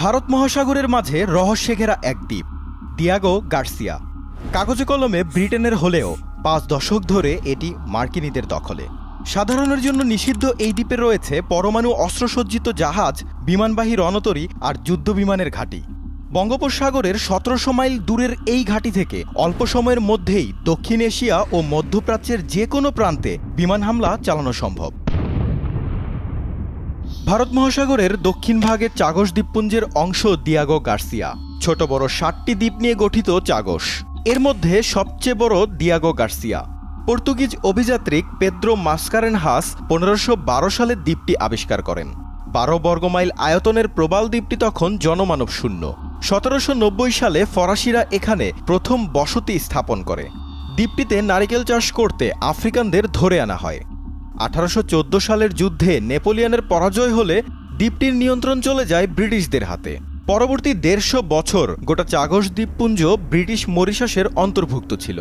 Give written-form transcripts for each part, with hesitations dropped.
ভারত মহাসাগরের মাঝে রহস্যে ঘেরা এক দ্বীপ, ডিয়াগো গার্সিয়া। কাগজে কলমে ব্রিটেনের হলেও 5 দশক ধরে এটি মার্কিনীদের দখলে। সাধারণের জন্য নিষিদ্ধ এই দ্বীপে রয়েছে পরমাণু অস্ত্রসজ্জিত জাহাজ, বিমানবাহী রণতরী আর যুদ্ধবিমানের ঘাঁটি। বঙ্গোপসাগরের 1700 মাইল দূরের এই ঘাঁটি থেকে অল্প সময়ের মধ্যেই দক্ষিণ এশিয়া ও মধ্যপ্রাচ্যের যে কোনো প্রান্তে বিমান হামলা চালানো সম্ভব। ভারত মহাসাগরের দক্ষিণ ভাগে চাগস দ্বীপপুঞ্জের অংশ ডিয়াগো গার্সিয়া। ছোট বড় 7টি দ্বীপ নিয়ে গঠিত চাগস, এর মধ্যে সবচেয়ে বড় ডিয়াগো গার্সিয়া। পর্তুগিজ অভিযাত্রিক পেদ্রো মাস্কারেনহাস 1512 সালে দ্বীপটি আবিষ্কার করেন। 12 বর্গমাইল আয়তনের প্রবাল দ্বীপটি তখন জনমানব শূন্য। 1790 সালে ফরাসিরা এখানে প্রথম বসতি স্থাপন করে। দ্বীপটিতে নারিকেল চাষ করতে আফ্রিকানদের ধরে আনা হয়। 1814 সালের যুদ্ধে নেপোলিয়নের পরাজয় হলে দ্বীপটির নিয়ন্ত্রণ চলে যায় ব্রিটিশদের হাতে। পরবর্তী 150 বছর গোটা চাগস দ্বীপপুঞ্জ ব্রিটিশ মরিশাসের অন্তর্ভুক্ত ছিল।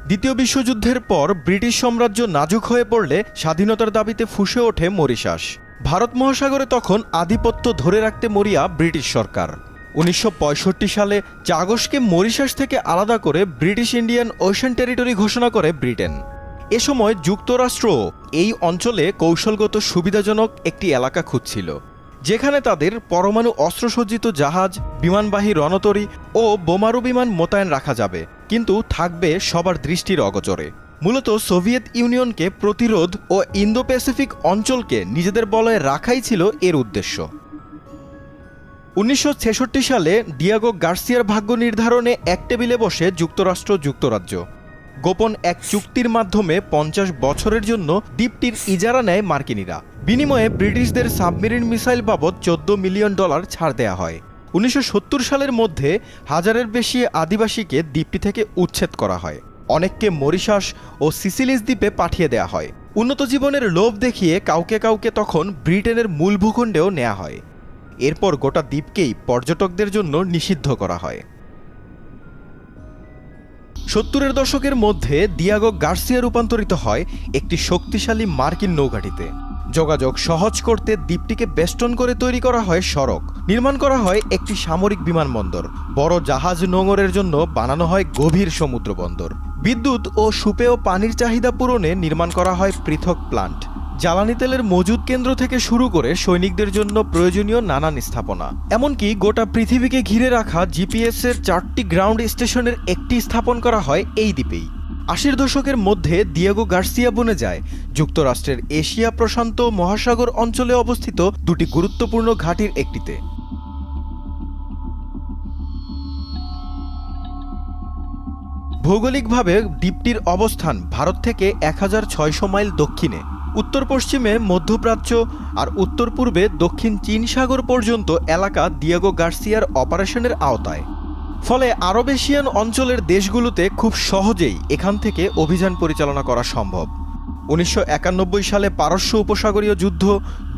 দ্বিতীয় বিশ্বযুদ্ধের পর ব্রিটিশ সাম্রাজ্য নাজুক হয়ে পড়লে স্বাধীনতার দাবিতে ফুঁসে ওঠে মরিশাস। ভারত মহাসাগরে তখন আধিপত্য ধরে রাখতে মরিয়া ব্রিটিশ সরকার। 1965 সালে চাগসকে মরিশাস থেকে আলাদা করে ব্রিটিশ ইন্ডিয়ান ওশেন টেরিটরি ঘোষণা করে ব্রিটেন। এ সময় যুক্তরাষ্ট্রও এই অঞ্চলে কৌশলগত সুবিধাজনক একটি এলাকা খুঁজছিল, যেখানে তাদের পরমাণু অস্ত্রসজ্জিত জাহাজ, বিমানবাহী রণতরী ও বোমারু বিমান মোতায়েন রাখা যাবে, কিন্তু থাকবে সবার দৃষ্টির অগোচরে। মূলত সোভিয়েত ইউনিয়নকে প্রতিরোধ ও ইন্দো প্যাসিফিক অঞ্চলকে নিজেদের বলয়ে রাখাই ছিল এর উদ্দেশ্য। 1966 সালে ডিয়াগো গার্সিয়ার ভাগ্য নির্ধারণে এক টেবিলে বসে যুক্তরাষ্ট্র যুক্তরাজ্য। গোপন এক চুক্তির মাধ্যমে 50 বছরের জন্য দ্বীপটির ইজারা নেয় মার্কিনীরা। বিনিময়ে ব্রিটিশদের সাবমেরিন মিসাইল বাবদ $14 মিলিয়ন ছাড় দেয়া হয়। 1970 সালের মধ্যে 1000-এর বেশি আদিবাসীকে দ্বীপটি থেকে উচ্ছেদ করা হয়। অনেককে মরিশাস ও সিসিলিস দ্বীপে পাঠিয়ে দেয়া হয়। উন্নত জীবনের লোভ দেখিয়ে কাউকে কাউকে তখন ব্রিটেনের মূল ভূখণ্ডেও নেওয়া হয়। এরপর গোটা দ্বীপকেই পর্যটকদের জন্য নিষিদ্ধ করা হয়। 70-এর দশকের মধ্যে ডিয়াগো গার্সিয়া রূপান্তরিত হয় একটি শক্তিশালী মার্কিন নৌঘাঁটিতে। যোগাযোগ সহজ করতে দ্বীপটিকে বেষ্টন করে তৈরি করা হয় সড়ক, নির্মাণ করা হয় একটি সামরিক বিমানবন্দর, বড় জাহাজ নোঙরের জন্য বানানো হয় গভীর সমুদ্র বন্দর। বিদ্যুৎ ও সুপেয় পানির চাহিদা পূরণে নির্মাণ করা হয় পৃথক প্লান্ট, জ্বালানি তেলের মজুদ কেন্দ্র থেকে শুরু করে সৈনিকদের জন্য প্রয়োজনীয় নানান স্থাপনা। এমনকি গোটা পৃথিবীকে ঘিরে রাখা জিপিএস-এর 4টি গ্রাউন্ড স্টেশনের একটি স্থাপন করা হয় এই দ্বীপেই। 80-এর দশকের মধ্যে ডিয়াগো গার্সিয়া বনে যায় যুক্তরাষ্ট্রের এশিয়া প্রশান্ত মহাসাগর অঞ্চলে অবস্থিত 2টি গুরুত্বপূর্ণ ঘাঁটির একটিতে। ভৌগোলিকভাবে দ্বীপটির অবস্থান ভারত থেকে 1600 মাইল দক্ষিণে, উত্তর পশ্চিমে মধ্যপ্রাচ্য আর উত্তর পূর্বে দক্ষিণ চীন সাগর পর্যন্ত এলাকা ডিয়াগো গার্সিয়ার অপারেশনের আওতায়। ফলে আরব এশিয়ান অঞ্চলের দেশগুলোতে খুব সহজেই এখান থেকে অভিযান পরিচালনা করা সম্ভব। 1991 সালে পারস্য উপসাগরীয় যুদ্ধ,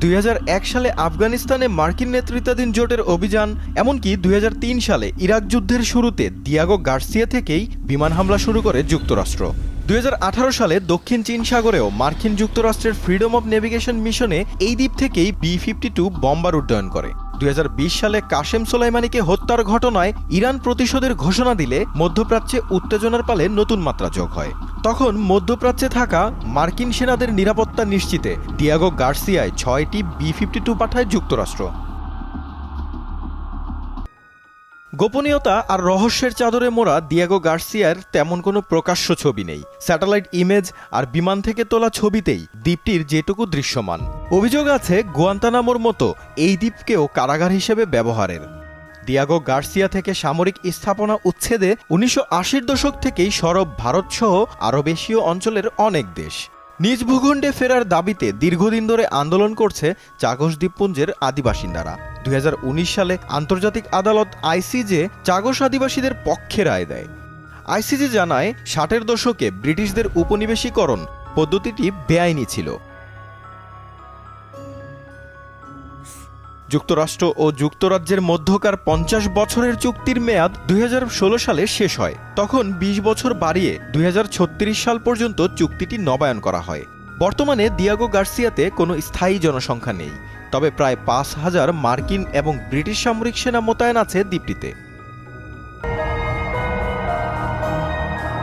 2001 সালে আফগানিস্তানে মার্কিন নেতৃত্বাধীন জোটের অভিযান, এমনকি 2003 সালে ইরাক যুদ্ধের শুরুতে ডিয়াগো গার্সিয়া থেকেই বিমান হামলা শুরু করে যুক্তরাষ্ট্র। 2018 সালে দক্ষিণ চীন সাগরেও মার্কিন যুক্তরাষ্ট্রের ফ্রিডম অব নেভিগেশন মিশনে এই দ্বীপ থেকেই B-52 বম্বার উড্ডয়ন করে। 2020 সালে কাশেম সোলাইমানিকে হত্যার ঘটনায় ইরান প্রতিশোধের ঘোষণা দিলে মধ্যপ্রাচ্যে উত্তেজনার পালে নতুন মাত্রা যোগ হয়। তখন মধ্যপ্রাচ্যে থাকা মার্কিন সেনাদের নিরাপত্তা নিশ্চিতে ডিয়াগো গার্সিয়ায় 6টি B-52 পাঠায় যুক্তরাষ্ট্র। গোপনীয়তা আর রহস্যের চাদরে মোড়া ডিয়াগো গার্সিয়ার তেমন কোনো প্রকাশ্য ছবি নেই। স্যাটেলাইট ইমেজ আর বিমান থেকে তোলা ছবিতেই দ্বীপটির যেটুকু দৃশ্যমান। অভিযোগ আছে গুয়ান্তানামোর মতো এই দ্বীপকেও কারাগার হিসেবে ব্যবহারের। ডিয়াগো গার্সিয়া থেকে সামরিক স্থাপনা উচ্ছেদে 1980-র দশক থেকেই সরব ভারতসহ আরব এশীয় অঞ্চলের অনেক দেশ। নিজ ভূখণ্ডে ফেরার দাবিতে দীর্ঘদিন ধরে আন্দোলন করছে চাগস দ্বীপপুঞ্জের আদিবাসিন্দারা। 2019 সালে আন্তর্জাতিক আদালত ICJ চাগস আদিবাসীদের পক্ষে রায় দেয়। ICJ জানায় 60-এর দশকে ব্রিটিশদের উপনিবেশীকরণ পদ্ধতিটি বেআইনি ছিল। যুক্তরাষ্ট্র ও যুক্তরাজ্যের মধ্যকার 50 বছরের চুক্তির মেয়াদ 2016 সালে শেষ হয়। তখন 20 বছর বাড়িয়ে 2036 সাল পর্যন্ত চুক্তিটি নবায়ন করা হয়। বর্তমানে ডিয়াগো গার্সিয়াতে কোনো স্থায়ী জনসংখ্যা নেই। তবে প্রায় ৫,০০০ মার্কিন এবং ব্রিটিশ সামরিক সেনা মোতায়েন আছে দ্বীপটিতে।